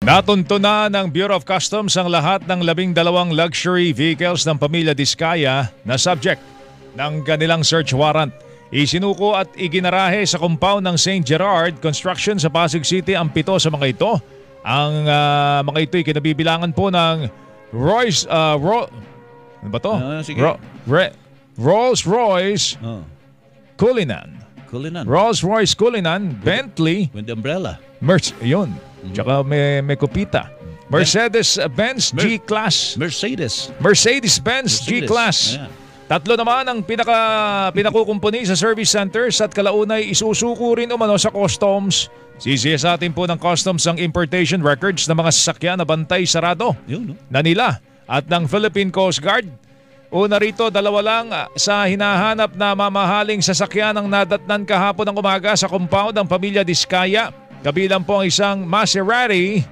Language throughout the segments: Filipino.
Natunto na ng Bureau of Customs ang lahat ng 12 luxury vehicles ng pamilya Diskaya na subject ng kanilang search warrant. Isinuko at iginarahe sa compound ng St. Gerard Construction sa Pasig City ang 7 sa mga ito. Ang mga ito ay kinabibilangan po ng ano ba to? Rolls-Royce Cullinan. Rolls-Royce Cullinan, Bentley, with the umbrella. Yun. Tsaka may kupita. Mercedes-Benz G-Class. Mercedes-Benz G-Class. Yeah. 3 naman ang pinakukumpuni sa service centers at kalaunay isusuko rin umano sa customs. Sisiyasatin po ng customs ang importation records ng mga sasakyan na bantay sarado na nila at ng Philippine Coast Guard. Una rito, 2 lang sa hinahanap na mamahaling sasakyan ang nadatnan kahapon ng umaga sa compound ng pamilya Diskaya. Kabilang po ang isang Maserati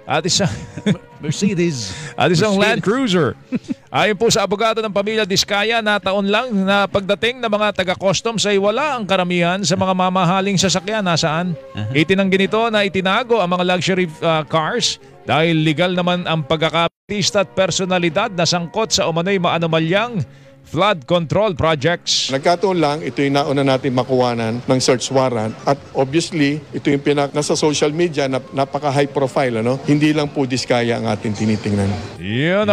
at isang Mercedes at isang Land Cruiser. Ayon po sa abogado ng pamilya Diskaya, na taon lang na pagdating ng mga taga-customs ay wala ang karamihan sa mga mamahaling sasakyan. Nasaan? Itinanggi nito na itinago ang mga luxury cars dahil legal naman ang pagkakapista at personalidad na sangkot sa umano'y maanomalyang flood control projects. Nagkataon lang, ito yung nauna natin makuwanan ng search warrant at obviously, ito yung nasa social media na napaka-high profile. Hindi lang po Diskaya ang ating tinitingnan. Yun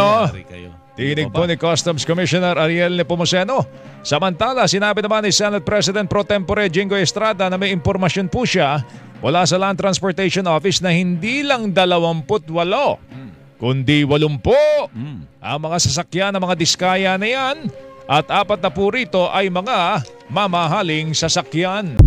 tinig po ni Customs Commissioner Ariel Nepomuceno. Samantala, sinabi naman ni Senate President Pro Tempore Jingoy Estrada na may impormasyon po siya mula sa Land Transportation Office na hindi lang 28 kundi 80 ang mga sasakyan ng mga Diskaya na yan at 4 na po rito ay mga mamahaling sasakyan.